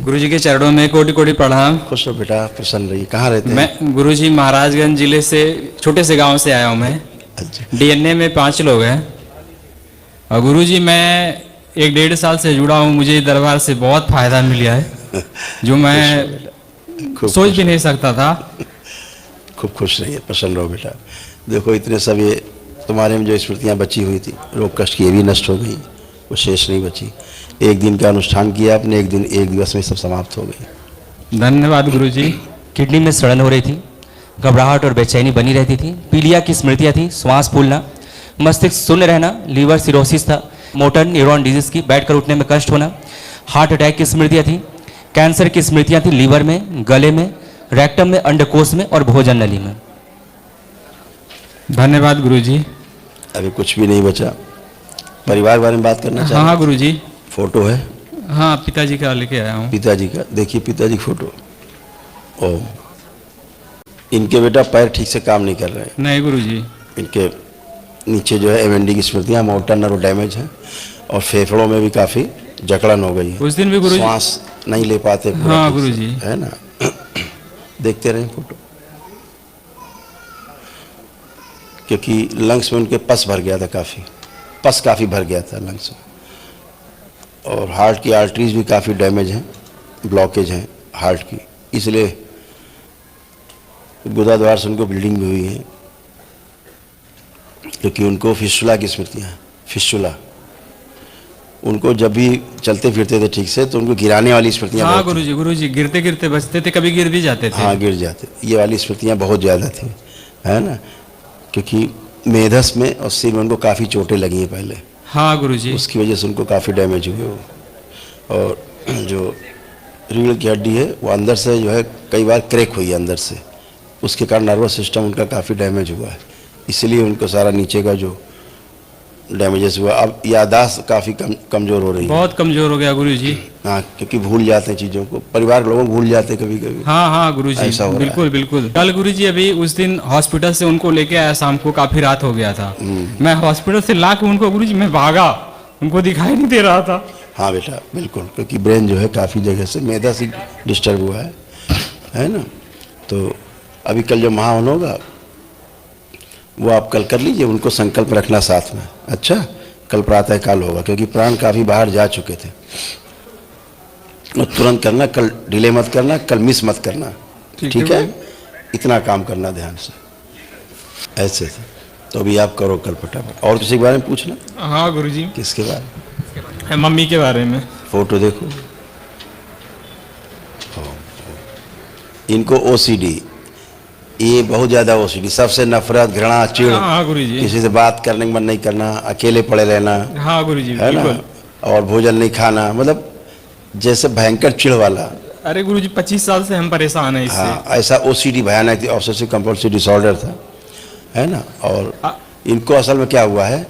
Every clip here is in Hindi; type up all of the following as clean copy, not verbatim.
गुरुजी के चरणों में कोटि कोटि प्रणाम। खुश रहो बेटा, प्रसन्न रहिए। कहाँ रहते हैं? मैं गुरुजी महाराजगंज जिले से छोटे से गांव से आया हूँ मैं। अच्छा। डीएनए में 5 लोग हैं। और गुरुजी मैं 1-1.5 साल से जुड़ा हूँ। मुझे दरबार से बहुत फायदा मिला है जो मैं सोच भी नहीं सकता था। खूब खुश रहिए, प्रसन्न रहो बेटा। देखो इतने सब ये तुम्हारे में जो स्मृतियाँ बची हुई थी, रोग कष्ट की, ये भी नष्ट हो गई, वो शेष नहीं बची। एक दिन का अनुष्ठान किया आपने, एक दिवस में सब समाप्त हो गई। धन्यवाद गुरुजी। किडनी में सड़न हो रही थी, घबराहट और बेचैनी बनी रहती थी, पीलिया की स्मृतियाँ थी, श्वास फूलना, मस्तिष्क शून्य रहना, लीवर सिरोसिस था, मोटर न्यूरॉन डिजीज की, बैठकर उठने में कष्ट होना, हार्ट अटैक की स्मृतियाँ थी, कैंसर की स्मृतियाँ थी, लीवर में, गले में, रेक्टम में, अंडकोश में और भोजन नली में। धन्यवाद गुरुजी। अभी कुछ भी नहीं बचा। परिवार के बारे में बात करना चाहिए। हाँ गुरुजी। फोटो है? हाँ, पिताजी का लेके आया हूँ। पिताजी का देखिए, पिताजी फोटो। ओ, इनके बेटा पैर ठीक से काम नहीं कर रहे हैं। नहीं गुरुजी। इनके नीचे जो है एमएनडी की स्मृतियाँ, मोटर नर्व डैमेज है और फेफड़ों में भी काफ़ी जकड़न हो गई है। उस दिन भी गुरुजी श्वास नहीं ले पाते। हाँ गुरुजी। है ना? देखते रहे फोटो, क्योंकि लंग्स में उनके पस भर गया था, पस काफ़ी भर गया था लंग्स में। और हार्ट की आर्टरीज भी काफ़ी डैमेज हैं, ब्लॉकेज हैं हार्ट की, इसलिए गुदाद्वार से उनको ब्लीडिंग भी हुई है। क्योंकि उनको फिस्टुला की स्मृतियाँ, फिस्टुला, उनको जब भी चलते फिरते थे ठीक से तो उनको गिराने वाली स्मृतियाँ। हाँ गुरुजी, गुरुजी गिरते गिरते बचते थे, कभी गिर भी जाते थे। हाँ, गिर जाते। ये वाली स्मृतियाँ बहुत ज़्यादा थी, है ना? क्योंकि मेधस में और सिर में उनको काफ़ी चोटें लगी हैं पहले। हाँ गुरुजी। उसकी वजह से उनको काफ़ी डैमेज हुए वो। और जो रीढ़ की हड्डी है वो अंदर से जो है कई बार क्रैक हुई है अंदर से, उसके कारण नर्वस सिस्टम उनका काफ़ी डैमेज हुआ है, इसलिए उनको सारा नीचे का जो डैमेजेस हुआ। अब याददाश्त काफ़ी कमज़ोर हो रही है। बहुत कमज़ोर हो गया गुरुजी। हाँ, क्योंकि भूल जाते हैं चीज़ों को, परिवार के लोग भूल जाते हैं कभी कभी। हाँ हाँ गुरुजी, बिल्कुल बिल्कुल। कल गुरुजी अभी उस दिन हॉस्पिटल से उनको लेके आया, शाम को काफ़ी रात हो गया था। मैं हॉस्पिटल से ला के उनको गुरुजी मैं भागा, उनको दिखाई नहीं दे रहा था। हाँ बेटा, बिल्कुल, क्योंकि ब्रेन जो है काफ़ी जगह से मैदा से डिस्टर्ब हुआ है ना? तो अभी कल जो महावन होगा वो आप कल कर लीजिए, उनको संकल्प रखना साथ में। अच्छा, कल प्रातः काल होगा, क्योंकि प्राण काफ़ी बाहर जा चुके थे। और तुरंत करना, कल डिले मत करना, कल मिस मत करना, ठीक है? इतना काम करना ध्यान से, ऐसे थे। तो अभी आप करो कल फटाफट। और किसी के बारे में पूछना? हाँ गुरुजी। किसके बारे में? मम्मी के बारे में। फोटो देखो। इनको ओसीडी, ये बहुत ज़्यादा ओसीडी, सबसे नफरत, घृणा, चिढ़। हाँ गुरुजी। किसी से बात करने का मन नहीं करना, अकेले पड़े रहना। हाँ गुरुजी, है ना? और भोजन नहीं खाना, मतलब जैसे भयंकर चिढ़ वाला। अरे गुरुजी 25 साल से हम परेशान हैं इससे। हाँ, ऐसा ओसीडी भयानक थी, ऑब्सेसिव कंपल्सिव डिसऑर्डर था, है ना? और इनको असल में क्या हुआ है,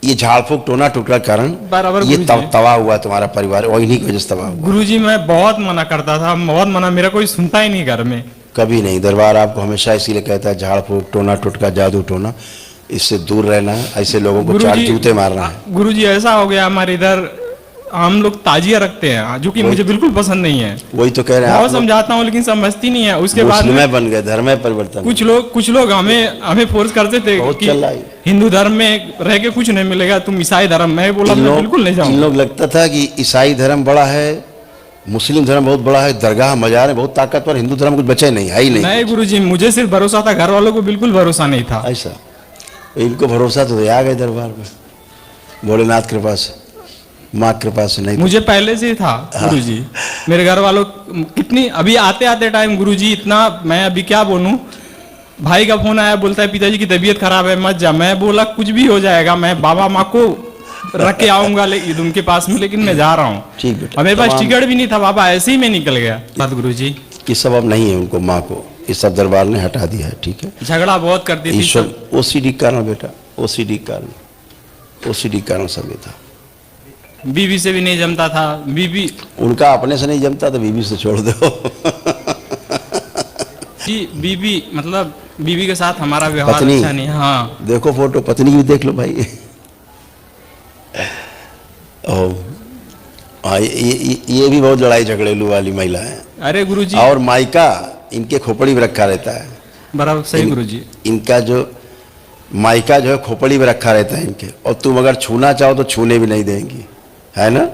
ये झाड़ फूक टोना टुकड़ा कारण ये तबाह हुआ तुम्हारा परिवार, और इन्हीं की वजह से तबाह हुआ। गुरुजी मैं बहुत मना करता था, बहुत मना, मेरा कोई सुनता ही नहीं घर में। कभी नहीं। दरबार आपको हमेशा इसीलिए कहता है झाड़ फूक टोना टुटका जादू टोना, इससे दूर रहना है, ऐसे लोगों को 4 जूते मारना है। गुरुजी ऐसा हो गया हमारे इधर, हम लोग ताजिया रखते हैं जो कि मुझे बिल्कुल पसंद नहीं है। वही तो कह रहे हैं, बहुत समझाता हूँ लेकिन समझती नहीं है। उसके बाद मुस्लिम बन गए, धर्म में परिवर्तन। कुछ लोग हमें फोर्स करते थे कि हिंदू धर्म में रह के कुछ नहीं मिलेगा, तुम ईसाई धर्म में। बोला मैं बिल्कुल नहीं जाऊंगा। इन लोग लगता था कि ईसाई धर्म बड़ा है, मुस्लिम धर्म बहुत बड़ा है, दरगाह मजार है बहुत ताकतवर, हिंदू धर्म कुछ बचा ही नहीं, है ही नहीं। नहीं गुरुजी, मुझे सिर्फ भरोसा था, घर वालों को बिल्कुल भरोसा नहीं था। ऐसा इनको भरोसा तो आ गए दरबार में, भोलेनाथ कृपा से, माँ कृपा से नहीं। मुझे पहले से था गुरुजी। मेरे घर वालों कितनी, अभी आते आते टाइम गुरुजी इतना, मैं अभी क्या बोलूं, भाई का फोन आया, बोलता है पिताजी की तबीयत खराब है मत जा। मैं बोला कुछ भी हो जाएगा, मैं बाबा माँ को रख के आऊंगा उनके पास में, लेकिन मैं जा रहा हूँ। ठीक बेटा। और मेरे पास टिकट भी नहीं था बाबा, ऐसे ही मैं निकल गया। बात गुरुजी ये सब अब नहीं है उनको, माँ को ये सब दरबार ने हटा दिया है, ठीक है? झगड़ा बहुत करती थी। ईश्वर ओसीडी कारण बेटा, ओसीडी कारण सब ये था। बीवी से भी नहीं जमता था, बीवी उनका अपने से नहीं जमता तो बीवी से छोड़ दो। जी बीवी, मतलब बीवी के साथ हमारा व्यवहार अच्छा नहीं। हाँ देखो फोटो, पत्नी भी देख लो भाई। हाँ, ये भी बहुत लड़ाई झगड़ेलू वाली महिला है। अरे गुरुजी, और मायका इनके खोपड़ी में रखा रहता है। बराबर सही गुरुजी। इनका जो मायका जो है खोपड़ी में रखा रहता है इनके, और तुम अगर छूना चाहो तो छूने भी नहीं देंगी, है ना।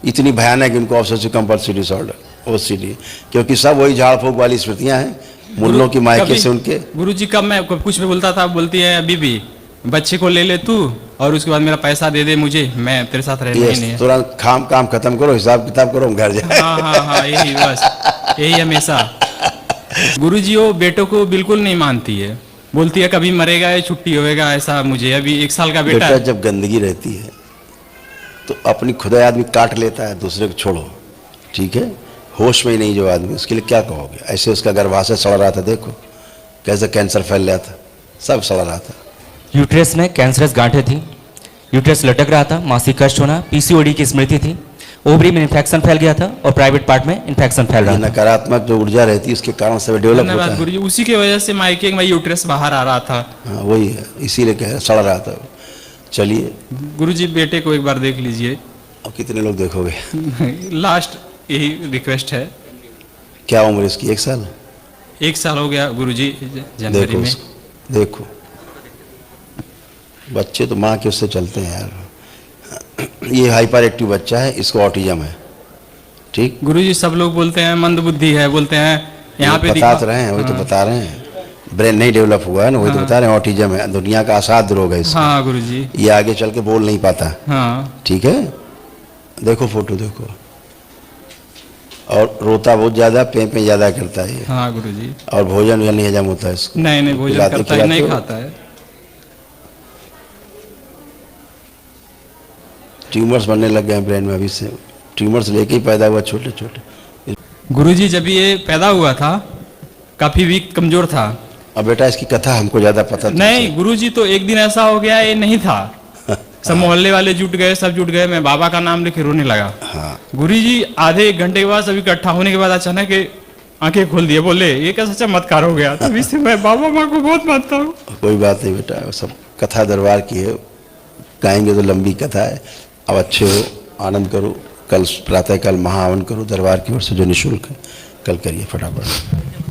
इतनी भयानक इनको ऑब्सेसिव कंपल्सिव डिसऑर्डर OCD, क्योंकि सब वही झाड़ फूक वाली स्मृतियां हैं मुन्नों की मायके से उनके। गुरुजी कब मैं कुछ भी बोलता था, बोलती है अभी भी बच्चे को ले ले तू, और उसके बाद मेरा पैसा दे दे मुझे, मैं तेरे साथ रहना ही नहीं है। तुरंत काम खत्म करो, हिसाब किताब करो, हम घर जाए। हाँ, यही बस, यही हमेशा। गुरुजी वो बेटों को बिल्कुल नहीं मानती है, बोलती है कभी मरेगा या छुट्टी होएगा, ऐसा। मुझे अभी 1 साल का बेटा जब गंदगी रहती है तो अपनी खुदा आदमी काट लेता है, दूसरे को छोड़ो, ठीक है। होश में ही नहीं जो आदमी, उसके लिए क्या कहोगे। ऐसे उसका गर्भाशय सड़ रहा था, देखो कैसे कैंसर फैल रहा था, सब सड़ रहा था। यूट्रस में कैंसरस गांठें थी, यूट्रस लटक रहा था, मासिक कष्ट होना, PCOD की स्मृति थी, ओवरी में इन्फेक्शन फैल गया था और प्राइवेट पार्ट में इन्फेक्शन फैल रहा था। नकारात्मक जो ऊर्जा रहती है उसके कारण से डेवलप होता है। गुरुजी, उसी की वजह से मायके में यूट्रस बाहर आ रहा था। हाँ, वही है, इसीलिए कह सड़ रहा था। चलिए गुरुजी, बेटे को एक बार देख लीजिए। अब कितने लोग देखोगे? लास्ट यही रिक्वेस्ट है। क्या उम्र इसकी? 1 साल? 1 साल हो गया गुरुजी, जनवरी में। देखो बच्चे तो माँ के उससे चलते हैं यार। ये हाइपर एक्टिव बच्चा है, इसको ऑटिज्म है, ठीक। गुरुजी, सब लोग बोलते हैं मंद बुद्धि है, बोलते हैं यहाँ पे बता रहे हैं, वही तो बता रहे हैं, ब्रेन नहीं डेवलप हुआ है ना, वही तो बता रहे हैं। ऑटिज्म है, दुनिया का असाध्य रोग है इसका। हाँ गुरुजी, ये आगे चल के बोल नहीं पाता। हाँ ठीक है, देखो फोटो देखो, और रोता बहुत ज्यादा, पे ज्यादा करता है ये। हाँ गुरुजी। और भोजन नहीं हजम होता है इसको। नहीं भोजन करता है, नहीं खाता है। ट्यूमर्स बनने लग गए हैं ब्रेन में अभी से, ट्यूमर्स लेके ही पैदा हुआ छोटे छोटे। गुरुजी, जब ये पैदा हुआ था काफी वीक, कमजोर था। अब बेटा इसकी कथा हमको ज्यादा पता नहीं गुरुजी, तो एक दिन ऐसा हो गया, ये नहीं था, सब मोहल्ले वाले जुट गए, सब जुट गए, मैं बाबा का नाम लेके रोने लगा। हाँ। गुरुजी, आधे 1 घंटे के बाद सब इकट्ठा होने के बाद अचानक आंखें खोल दिए, बोले ये कैसा चमत्कार हो गया। तभी से मैं बाबा माँ को बहुत मानता हूँ। कोई बात नहीं बेटा, सब कथा दरबार की है, गाएंगे तो लंबी कथा है। अब अच्छे हो, आनंद करो, कल प्रातः काल महाहवन करो दरबार की ओर से जो निःशुल्क है, कल करिए फटाफट।